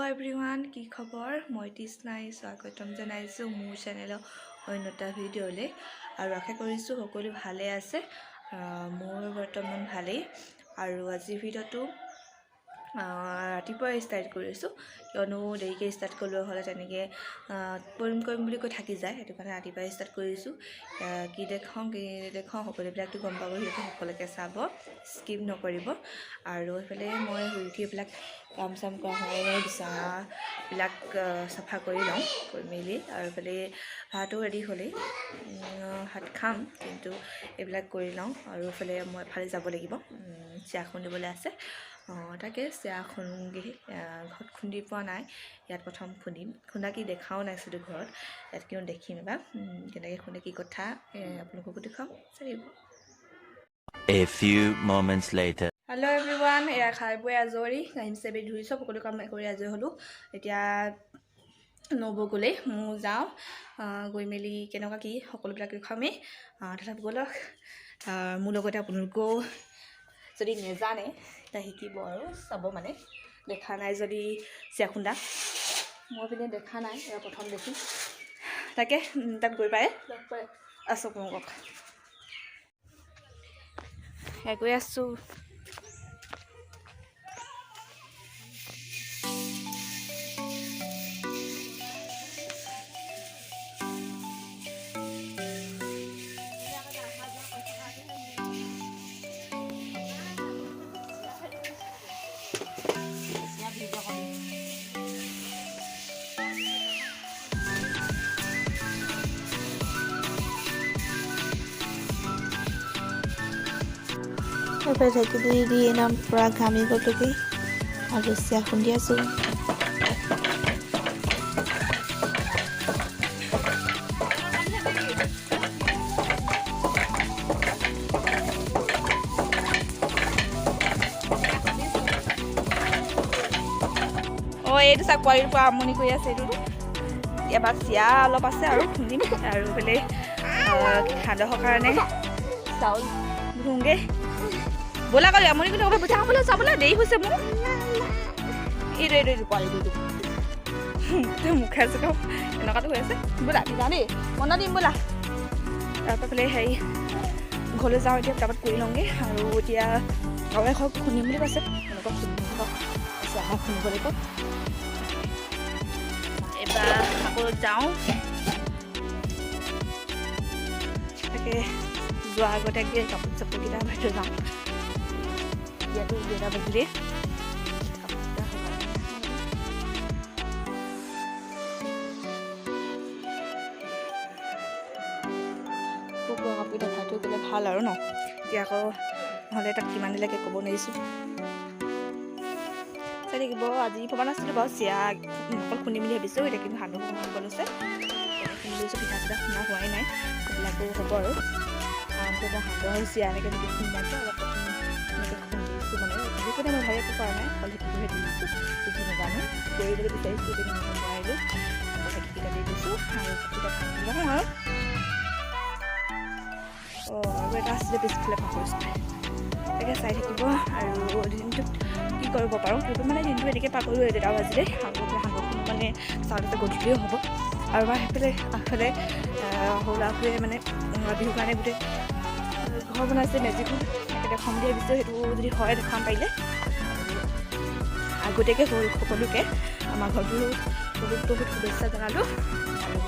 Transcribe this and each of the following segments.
Everyone, কি খবৰ? মই তৃষ্ণাই স্বাগতম জনাইছোঁ মোৰ চেনেলৰ অন্য এটা ভিডিঅ'লৈ। আৰু আশা কৰিছোঁ সকলো ভালে আছে। মোৰ বৰ্তমান ভালেই। আৰু আজিৰ ভিডিঅ'টো ৰাতিপুৱাই ষ্টাৰ্ট কৰিছোঁ, কিয়নো দেৰিকৈ ষ্টাৰ্ট কৰিবলৈ হ'লে তেনেকৈ কৰিম বুলি কৈ থাকি যায়। সেইটো কাৰণে ৰাতিপুৱাই ষ্টাৰ্ট কৰিছোঁ। কি দেখাওঁ কি নেদেখাওঁ সকলোবিলাকতো গম পাব, সেইটো সকলোকে চাব, স্কিপ নকৰিব। আৰু সেইফালে মই শুই উঠি এইবিলাক কাম চাম কৰা হয়, বিচনাবিলাক চাফা কৰি লওঁ, কৰি মেলি আৰু এইফালে ভাতো ৰেডি হ'লেই, ভাত খাম, কিন্তু এইবিলাক কৰি লওঁ। আৰু এইফালে মই এফালে যাব লাগিব, চিৰা খুন্দিবলৈ আছে। তাকে চিৰা খুন্দোগৈ। ঘৰত খুন্দি পোৱা নাই, ইয়াত প্ৰথম খুন্দিম। খুন্দা কি দেখাও নাইছিলোঁ ঘৰত, ইয়াত কিন্তু দেখিম এবাৰ কেনেকৈ খুন্দে, কি কথা আপোনালোককো দেখুৱাম, চাই। A few moments later. Hello' everyone, এয়া খাই বৈ আজৰি, কাঁহী চাবি ধুই চব সকলো কাম কৰি আজৰি হ'লোঁ। এতিয়া নবৌ গ'লেই, মই যাওঁ, গৈ মেলি কেনেকুৱা কি সকলোবিলাক দেখুৱামেই। তথাপি ব'লক, মোৰ লগতে আপোনালোকেও যদি নেজানে এতিয়া শিকিব আৰু চাব, মানে দেখা নাই যদি চিৰা খুন্দা, মই পিনে দেখা নাই, এয়া প্ৰথম দেখিম। তাকে তাত গৈ পাই লগ পাই আছোঁ আপোনালোকক, গৈ আছোঁ। ঢাকি দি নাম পূৰা ঘামি গ'লগৈ আৰু চিৰা খুন্দি আছোঁ। এইটো চাওক, পোৱালিৰ পৰা আমনি কৰি আছে। এইটো এবাৰ চিৰা অলপ আছে আৰু খুন্দিম, আৰু এইফালে সান্দহৰ কাৰণে চাউল ধুওঁগৈ। ব'লা গ'লে আমনি কৰি নক'ব, চাবলৈ চাবলৈ দেৰি হৈছে মোৰ। এইটো পোৱালিটো মুখে চুখে এনেকুৱাটো হৈ আছে। ব'লা যাওঁ দেই, মনত দিম ব'লা। তাৰপৰা ফালে হেৰি ঘৰলৈ যাওঁ, এতিয়া তাৰপৰা কৰি লওঁগৈ। আৰু এতিয়া আৰু এখন খুন্দিম বুলি কৈছে, এনেকুৱা খুন্দিব আছে, আমাক খুন্দিব লাগিব। এবাৰ আকৌ যাওঁ, তাকে যোৱাৰ আগতে কাপোৰ চাপোৰকেইটা ভাই থৈ যাওঁ। ইয়াতো 2টা বাজিলেই, কুকুৰা কাপোৰকেইটা ভাই থৈ গ'লে ভাল আৰু ন। এতিয়া আকৌ নহ'লে তাত কিমান দিলৈকে ক'ব নোৱাৰিছোঁ, চাই থাকিব। আজি ভবা নাছিলোঁ বাৰু চিৰা অকল খুন্দিম বুলি ভাবিছোঁ, এতিয়া কিন্তু সান্দহ খুন্দিব লৈছে। খুন্দি লৈছোঁ, পিঠা চিঠা খুন্দা হোৱাই নাই, সেইবিলাকো হ'ব আৰু। সান্দহ আৰু চিৰা এনেকৈ যদি খুন্দাইছোঁ, অলপ এনেকৈ খুন্দিছোঁ, মানে যিকোনে মই ভাই একো কৰা নাই, অকল সেইটোহে দি দিছোঁ, বুজি নাজানো কৰিবলৈ বিচাৰিছোঁ, কিন্তু নোৱাৰিলোঁ। সেইকেইটা দি দিছোঁ আৰু কাপোৰকেইটা ভাঙি লওঁ আৰু আৰু এটা আছিলে পিছফালে পাহৰিছোঁ, তাকে চাই থাকিব। আৰু দিনটোত কি কৰিব পাৰোঁ, সেইটো মানে দিনটো এনেকৈ পাৰ কৰোঁ। 2টা বাজিলে আৰু সান্দহখিনি মানে চাউলতে গধূলিও হ'ব। আৰু মই সেইফালে আগফালে সৰু ল'ৰাবোৰে মানে বিহুৰ কাৰণে গোটেই ঘৰ বনাইছে, মেজিকো দেখাম বুলি ভাবিছোঁ। সেইটো যদি হয় দেখাম পাৰিলে। আগতীয়াকৈ সকলোকে আমাৰ ঘৰটো বহুত শুভেচ্ছা জনালোঁ। আৰু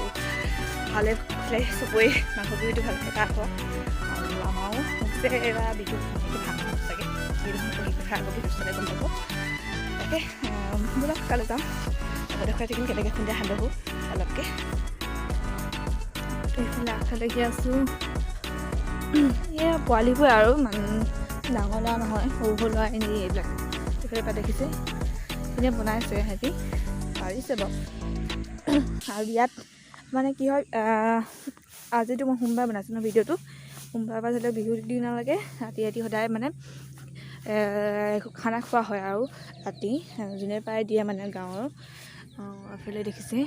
ভালে ভালে চবৰে মাঘৰ বিহুটো ভালকৈ পাৰ হওক। আৰু আমাৰো হৈছে এবাৰ বিহু ভাল হ'ব চাগে, বিহু কথা আগৰ বিহু চলে গম পাব। তাকে ব'লক কালৈ যাম, দেখুৱাই থাকিম কেনেকৈ খুন্দে সান্দহো অলপকৈ। এইফালে আগফালে গৈ আছোঁ। এয়া পোৱালিবোৰ আৰু ডাঙৰ ল'ৰা নহয়, সৰু সৰু ল'ৰা এনেই এইবিলাক এইফালে পৰা দেখিছে, এনেই বনাইছে, সিহঁতি পাৰিছে বাৰু। আৰু ইয়াত মানে কি হয়, আজিতো মই সোমবাৰ বনাইছোঁ ন ভিডিঅ'টো, সোমবাৰৰ পৰা ধৰি লওক বিহুৰ দিনলৈকে ৰাতি সদায় মানে খানা খোৱা হয়। আৰু ৰাতি যোনে পাই দিয়ে, মানে গাঁৱৰ এফালে দেখিছে,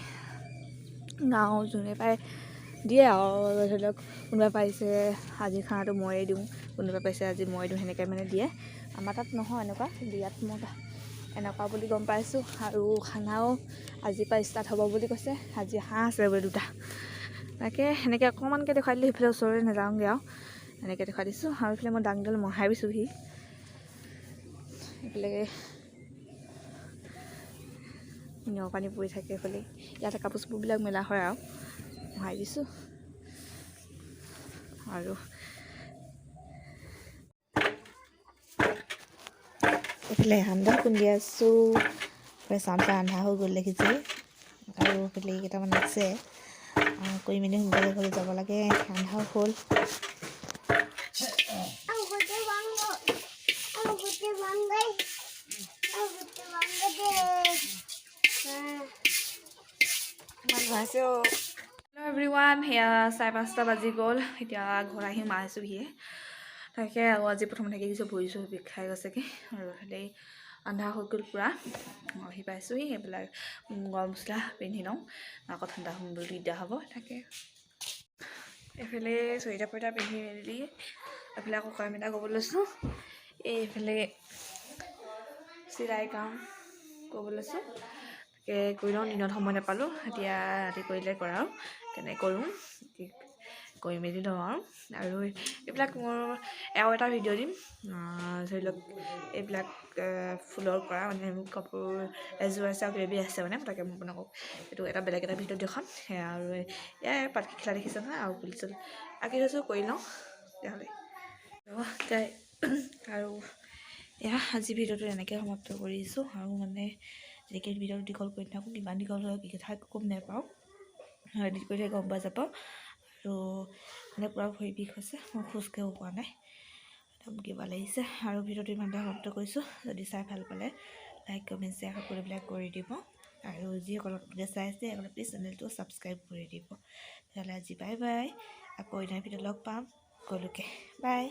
গাঁৱৰ যোনে পাই দিয়ে আৰু ধৰি লওক কোনোবাই পাৰিছে আজি খানাটো ময়ে দিওঁ, কোনোবাই পাইছে আজি মই দিওঁ, সেনেকৈ মানে দিয়ে। আমাৰ তাত নহয় এনেকুৱা, কিন্তু ইয়াত মই এনেকুৱা বুলি গম পাইছোঁ। আৰু খানাও আজিৰ পৰা ষ্টাৰ্ট হ'ব বুলি কৈছে। আজি হাঁহ আছে বোলে 2টা। তাকে সেনেকৈ অকণমানকৈ দেখুৱাই দিলোঁ, সেইফালে ওচৰলৈ নাযাওঁগৈ আৰু এনেকৈ দেখুৱাই দিছোঁ। আৰু এইফালে মই দাংডাল মহাই দিছোঁহি। এইফালে নিয়ৰ পানী পৰি থাকে। এইফালে ইয়াতে কাপোৰ চাপোৰবিলাক মেলা হয় আৰু মহাই দিছোঁ। আৰু এইফালে সান্দহ খুন্দি আছোঁ। চাউল ৰন্ধা হৈ গ'ল দেখিছে। আৰু এইফালে কেইটামান আছে কৰি মেলি সোনকালে ঘৰলৈ যাব লাগে। ৰন্ধাও হ'ল। হেল্ল' এভৰিৱান, সেয়া 4:30 বাজি গ'ল। এতিয়া ঘৰ আহি মাৰিছোঁহিয়ে। তাকে আৰু আজি প্ৰথম থাকি দিছোঁ, ভৰি চৰি বিষ খাই গৈছেগৈ। আৰু এইফালে আন্ধাৰ হৈ গ'ল পূৰা। আহি পাইছোঁহি। এইবিলাক গৰম মছলা পিন্ধি লওঁ, আকৌ ঠাণ্ডা হ'বলৈ দিগদাৰ হ'ব। তাকে এইফালে চুৱেটাৰ টুৱেটাৰ পিন্ধি মেলি এইফালে আকৌ কাম এটা কৰিব লৈছোঁ। এইফালে চিলাই কাম কৰিব লৈছোঁ। তাকে কৰি লওঁ, দিনত সময় নাপালোঁ। এতিয়া ৰাতি কৰিলে কৰাওঁ কেনেকৈ কৰোঁ কৰি মেলি লওঁ আৰু এইবিলাক মোৰ আৰু এটা ভিডিঅ' দিম। ধৰি লওক এইবিলাক ফুলৰ কৰা মানে মোৰ কাপোৰ এযোৰ আছে আৰু বেবী আছে মানে। তাকে মই আপোনালোকক এইটো এটা বেলেগ এটা ভিডিঅ' দেখাম। সেয়া আৰু এয়াই পাতখিলা দেখিছে নহয়, আৰু ফুল চুল আঁকি থৈছোঁ, কৰি লওঁ তেতিয়াহ'লে। আৰু এয়া আজি ভিডিঅ'টো এনেকৈ সমাপ্ত কৰিছোঁ। আৰু মানে যেনেকৈ ভিডিঅ'টো দীঘল কৰি নাথাকোঁ, কিমান দীঘল হয় কি কথা গম নাপাওঁ, এডিট কৰিলে গম পোৱা যাব। আৰু মানে পূৰা ভৰি বিষ হৈছে, মই খোজকাঢ়িব পৰা নাই, একদম কিবা লাগিছে। আৰু ভিডিঅ'টো ইমানতে সমাপ্ত কৰিছোঁ। যদি চাই ভাল পালে লাইক কমেণ্ট শ্বেয়াৰ সকলোবিলাক কৰি দিব। আৰু যিসকল নতুনকৈ চাই আছে সেইসকলে প্লিজ চেনেলটো ছাবস্ক্ৰাইব কৰি দিব। তেতিয়াহ'লে আজি বাই বাই। আকৌ এদিন ভিডিঅ' লগ পাম। সকলোকে বাই।